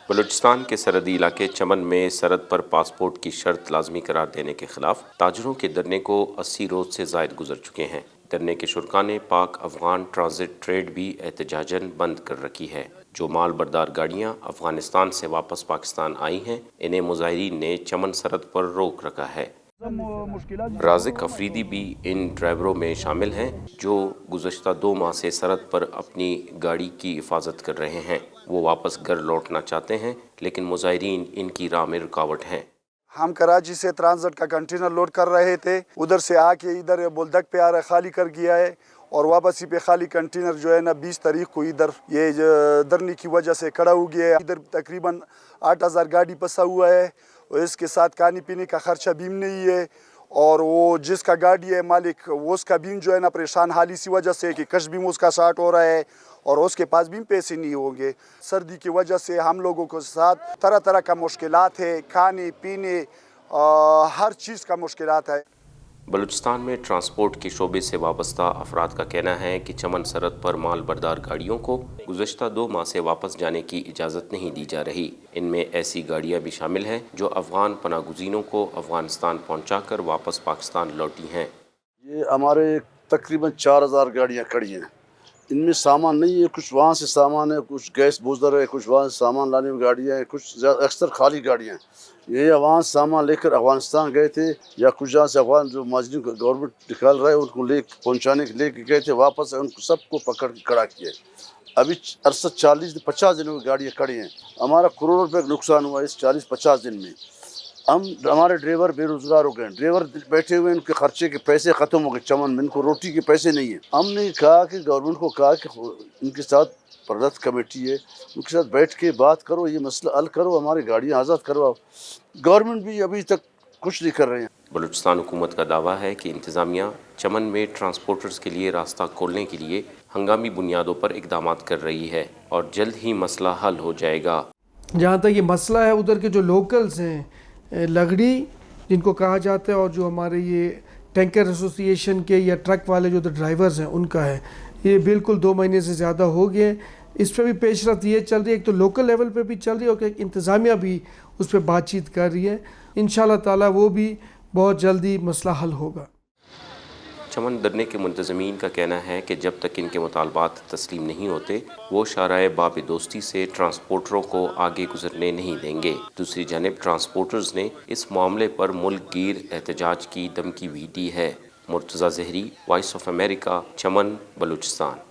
بلوچستان کے سرحدی علاقے چمن میں سرحد پر پاسپورٹ کی شرط لازمی قرار دینے کے خلاف تاجروں کے دھرنے کو 80 روز سے زائد گزر چکے ہیں۔ دھرنے کے شرکاء نے پاک افغان ٹرانزٹ ٹریڈ بھی احتجاجاً بند کر رکھی ہے۔ جو مال بردار گاڑیاں افغانستان سے واپس پاکستان آئی ہیں، انہیں مظاہرین نے چمن سرحد پر روک رکھا ہے۔ رازق افریدی بھی ان ڈرائیوروں میں شامل ہیں جو گزشتہ 2 ماہ سے سرحد پر اپنی گاڑی کی حفاظت کر رہے ہیں۔ وہ واپس گھر لوٹنا چاہتے ہیں لیکن مظاہرین ان کی راہ میں رکاوٹ ہیں۔ ہم کراچی سے ٹرانزٹ کا کنٹینر لوڈ کر رہے تھے، ادھر سے آ کے ادھر بولدک پہ آ رہا خالی کر گیا ہے، اور واپسی پہ خالی کنٹینر جو ہے نا 20 تاریخ کو ادھر یہ دھرنے کی وجہ سے کھڑا ہو گیا ہے۔ ادھر تقریباً 8000 گاڑی پسا ہوا ہے، اور اس کے ساتھ کھانے پینے کا خرچہ بھی نہیں ہے، اور وہ جس کا گاڑی ہے مالک وہ اس کا بھی جو ہے نا پریشان حال اسی وجہ سے کہ کش بھی اس کا شارٹ ہو رہا ہے اور اس کے پاس بھی پیسے نہیں ہوں گے۔ سردی کی وجہ سے ہم لوگوں کے ساتھ طرح طرح کا مشکلات ہے، کھانے پینے ہر چیز کا مشکلات ہے۔ بلوچستان میں ٹرانسپورٹ کے شعبے سے وابستہ افراد کا کہنا ہے کہ چمن سرحد پر مال بردار گاڑیوں کو گزشتہ 2 ماہ سے واپس جانے کی اجازت نہیں دی جا رہی۔ ان میں ایسی گاڑیاں بھی شامل ہیں جو افغان پناہ گزینوں کو افغانستان پہنچا کر واپس پاکستان لوٹی ہیں۔ یہ ہمارے تقریباً 4000 گاڑیاں کھڑی ہیں، ان میں سامان نہیں ہے، کچھ وہاں سے سامان ہے، کچھ گیس بوزدر ہے، کچھ وہاں سے سامان لانے میں گاڑیاں ہیں، کچھ اکثر خالی گاڑیاں ہیں۔ یہ وہاں سامان لے کر افغانستان گئے تھے، یا کچھ جہاں سے افغان جو مہاجرین کو گورنمنٹ نکال رہا ہے ان کو پہنچانے کے لے کے گئے تھے، واپس ان کو سب کو پکڑ کے کھڑا کیا ہے۔ ابھی 40-50 دنوں کی گاڑیاں کھڑی ہیں، ہمارا کروڑ روپے کا نقصان ہوا اس 40-50 دن میں۔ ہمارے ڈرائیور بے روزگار ہو گئے، ڈرائیور بیٹھے ہوئے ان کے خرچے کے پیسے ختم ہو گئے چمن میں، ان کو روٹی کے پیسے نہیں ہیں۔ ہم نے کہا کہ گورنمنٹ کو کہا کہ ان کے ساتھ پردت کمیٹی ہے، ان کے ساتھ بیٹھ کے بات کرو، یہ مسئلہ حل کرو، ہماری گاڑیاں آزاد کرواؤ۔ گورنمنٹ بھی ابھی تک کچھ نہیں کر رہے ہیں۔ بلوچستان حکومت کا دعویٰ ہے کہ انتظامیہ چمن میں ٹرانسپورٹرز کے لیے راستہ کھولنے کے لیے ہنگامی بنیادوں پر اقدامات کر رہی ہے اور جلد ہی مسئلہ حل ہو جائے گا۔ جہاں تک یہ مسئلہ ہے، ادھر کے جو لوکلز ہیں لگڑی جن کو کہا جاتا ہے، اور جو ہمارے یہ ٹینکر ایسوسی ایشن کے یا ٹرک والے جو ڈرائیورز ہیں ان کا ہے، یہ بالکل 2 مہینے سے زیادہ ہو گئے ہیں۔ اس پہ بھی پیش رفت یہ چل رہی ہے، ایک تو لوکل لیول پہ بھی چل رہی ہے اور ایک انتظامیہ بھی اس پہ بات چیت کر رہی ہے۔ انشاءاللہ تعالیٰ وہ بھی بہت جلدی مسئلہ حل ہوگا۔ چمن دھرنے کے منتظمین کا کہنا ہے کہ جب تک ان کے مطالبات تسلیم نہیں ہوتے وہ شارع باب دوستی سے ٹرانسپورٹروں کو آگے گزرنے نہیں دیں گے۔ دوسری جانب ٹرانسپورٹرز نے اس معاملے پر ملک گیر احتجاج کی دھمکی بھی دی ہے۔ مرتضی ظہری، وائس آف امریکہ، چمن، بلوچستان۔